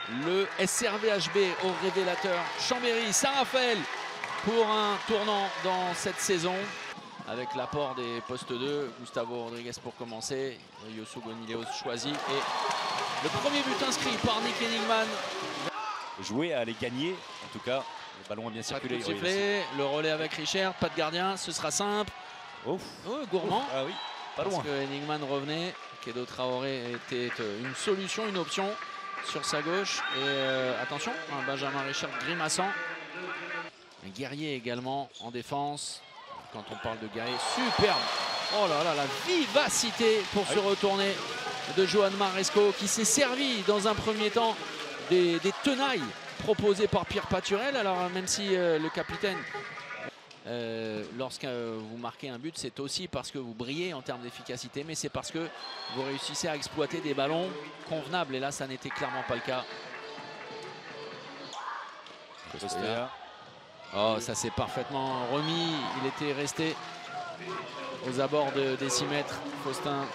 Le SRVHB au révélateur Chambéry Saint-Raphaël pour un tournant dans cette saison. Avec l'apport des postes 2, Gustavo Rodriguez pour commencer, Yosso Gonileos choisi. Et le premier but inscrit par Nick Enigman. Jouer à aller gagner, en tout cas, le ballon a bien circulé. Le relais avec Richard, pas de gardien, ce sera simple. Ouf. Oh, gourmand. Ah oui, pas loin. Parce que Enigman revenait, Kedo Traoré était une solution, une option sur sa gauche. Et attention, un Benjamin Richard grimaçant. Un guerrier également en défense. Quand on parle de guerrier, superbe. Oh là là, la vivacité pour se retourner de Johan Maresco qui s'est servi dans un premier temps des tenailles proposées par Pierre Paturel. Alors même si le capitaine, lorsque vous marquez un but, c'est aussi parce que vous brillez en termes d'efficacité, mais c'est parce que vous réussissez à exploiter des ballons convenables. Et là, ça n'était clairement pas le cas. Oh, ça s'est parfaitement remis. Il était resté aux abords des 6 mètres. Faustin.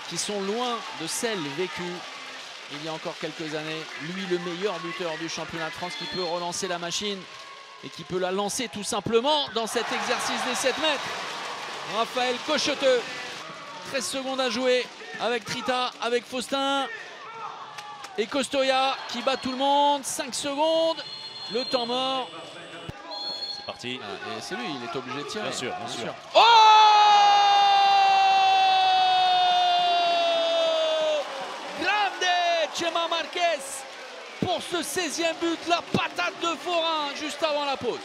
Qui sont loin de celles vécues il y a encore quelques années. Lui, le meilleur buteur du championnat de France, qui peut relancer la machine et qui peut la lancer tout simplement dans cet exercice des 7 mètres. Raphaël Cocheteux. 13 secondes à jouer avec Trita, avec Faustin et Costoya qui bat tout le monde. 5 secondes, le temps mort. C'est parti. Ah, et c'est lui, il est obligé de tirer. Bien sûr, bien sûr. Oh! Grande Chema Marquez pour ce 16e but, la patate de Forain juste avant la pause.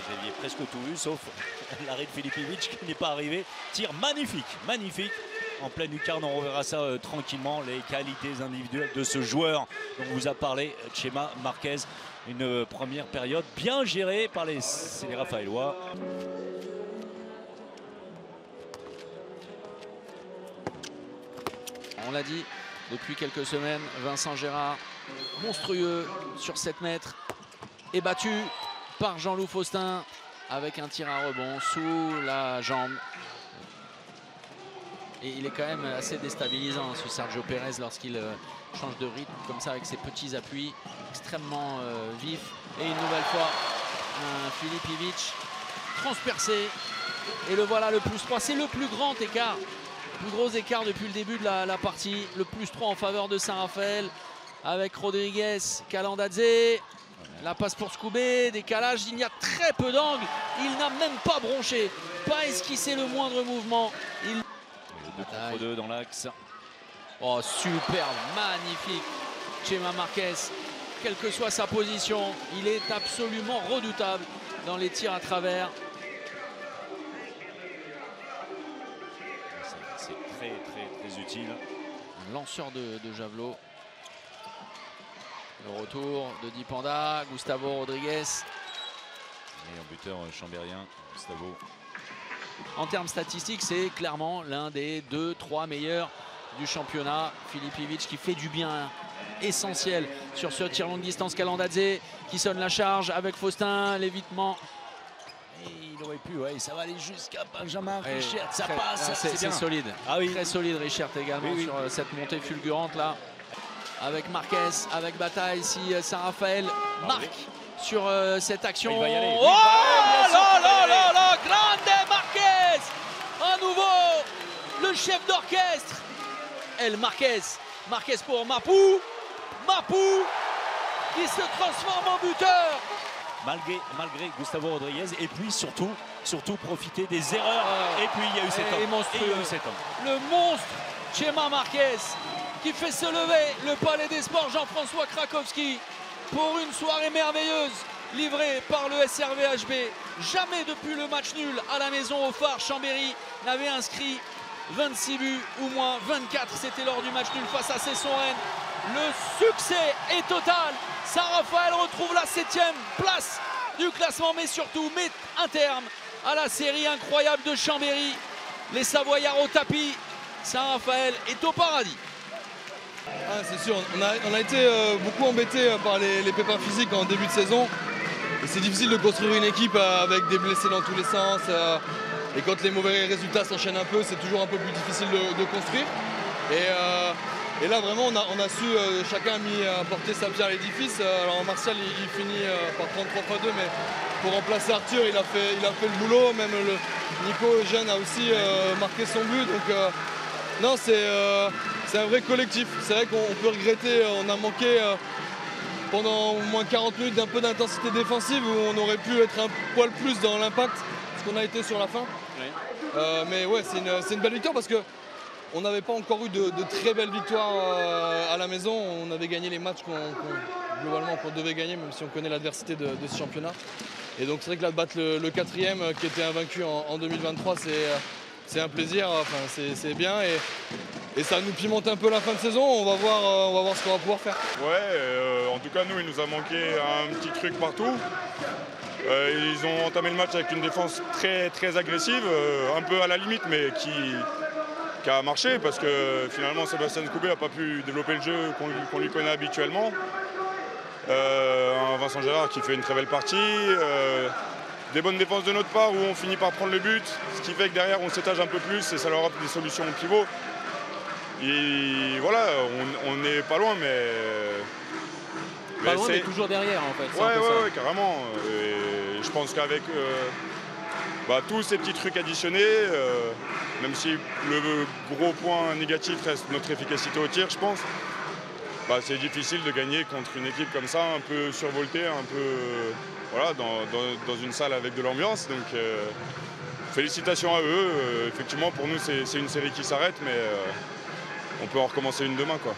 Vous aviez presque tout vu, sauf l'arrêt de Filipovic qui n'est pas arrivé. Tir magnifique, magnifique. En pleine lucarne, on reverra ça tranquillement. Les qualités individuelles de ce joueur dont vous a parlé Chema Marquez. Une première période bien gérée par les Raphaélois. On l'a dit depuis quelques semaines, Vincent Gérard, monstrueux sur 7 mètres, est battu par Jean-Loup Faustin avec un tir à rebond sous la jambe. Et il est quand même assez déstabilisant, ce Sergio Pérez, lorsqu'il change de rythme comme ça avec ses petits appuis extrêmement vifs. Et une nouvelle fois, un Filipovic transpercé. Et le voilà, le plus 3. C'est le plus grand écart, le plus gros écart depuis le début de la partie. Le plus 3 en faveur de Saint-Raphaël avec Rodriguez, Calandadze. La passe pour Scoubé, décalage, il y a très peu d'angles. Il n'a même pas bronché, pas esquissé le moindre mouvement. Il... 2 contre 2 dans l'axe. Oh, superbe, magnifique. Chema Marquez, quelle que soit sa position, il est absolument redoutable dans les tirs à travers. C'est très utile. Un lanceur de javelot. Le retour de Dipanda, Gustavo Rodriguez. Et un buteur chambérien, Gustavo. En termes statistiques, c'est clairement l'un des 2-3 meilleurs du championnat. Filipovic qui fait du bien essentiel sur ce tir longue distance. Calandadze qui sonne la charge avec Faustin, l'évitement. Et il aurait pu, ouais, ça va aller jusqu'à Benjamin Richard, ça passe. C'est solide, très solide Richard également sur cette montée fulgurante là. Avec Marquez, avec Bataille, si Saint-Raphaël marque sur cette action. Il va y aller. Oh là là là là, grande Marquez! À nouveau, le chef d'orchestre. El Marquez. Marquez pour Mapou. Mapou qui se transforme en buteur. Malgré Gustavo Rodriguez. Et puis surtout profiter des erreurs. Et puis il y a eu cet homme. Le monstre Chema Marquez qui fait se lever le Palais des Sports Jean-François Krakowski pour une soirée merveilleuse livrée par le SRVHB. Jamais depuis le match nul à la maison au Phare Chambéry n'avait inscrit 26 buts ou moins 24. C'était lors du match nul face à Cesson-Rennes. Le succès est total. Saint-Raphaël retrouve la 7e place du classement, mais surtout met un terme à la série incroyable de Chambéry. Les Savoyards au tapis. Saint-Raphaël est au paradis. Ah, c'est sûr, on a été beaucoup embêtés par les pépins physiques en début de saison. c'est difficile de construire une équipe avec des blessés dans tous les sens. Et quand les mauvais résultats s'enchaînent un peu, c'est toujours un peu plus difficile de construire. Et là vraiment on a su, chacun a mis apporter sa pierre à l'édifice. Alors Martial il finit par 33-2, mais pour remplacer Arthur il a fait le boulot. Même Nico jeune a aussi marqué son but. Donc non, c'est un vrai collectif. C'est vrai qu'on peut regretter, on a manqué pendant au moins 40 minutes d'un peu d'intensité défensive où on aurait pu être un poil plus dans l'impact, ce qu'on a été sur la fin. Oui. Mais ouais, c'est une belle victoire parce que on n'avait pas encore eu de très belles victoires à la maison. On avait gagné les matchs globalement qu'on devait gagner, même si on connaît l'adversité de ce championnat. Et donc c'est vrai que là de battre le 4e qui était invaincu en 2023, c'est un plaisir, enfin, c'est bien et ça nous pimente un peu la fin de saison. On va voir ce qu'on va pouvoir faire. Ouais, en tout cas nous il nous a manqué un petit truc partout. Ils ont entamé le match avec une défense très agressive, un peu à la limite, mais qui a marché parce que finalement Sébastien Koubé n'a pas pu développer le jeu qu'on lui connaît habituellement. Un Vincent Gérard qui fait une très belle partie. Des bonnes défenses de notre part où on finit par prendre le but, ce qui fait que derrière on s'étage un peu plus et ça leur offre des solutions au pivot. Et voilà, on n'est pas loin, mais pas loin, mais toujours derrière en fait. Ouais, carrément. Et je pense qu'avec tous ces petits trucs additionnés, même si le gros point négatif reste notre efficacité au tir, je pense, c'est difficile de gagner contre une équipe comme ça, un peu survoltée, un peu voilà, dans une salle avec de l'ambiance. Donc félicitations à eux. Effectivement, pour nous, c'est une série qui s'arrête, mais on peut en recommencer une demain, quoi.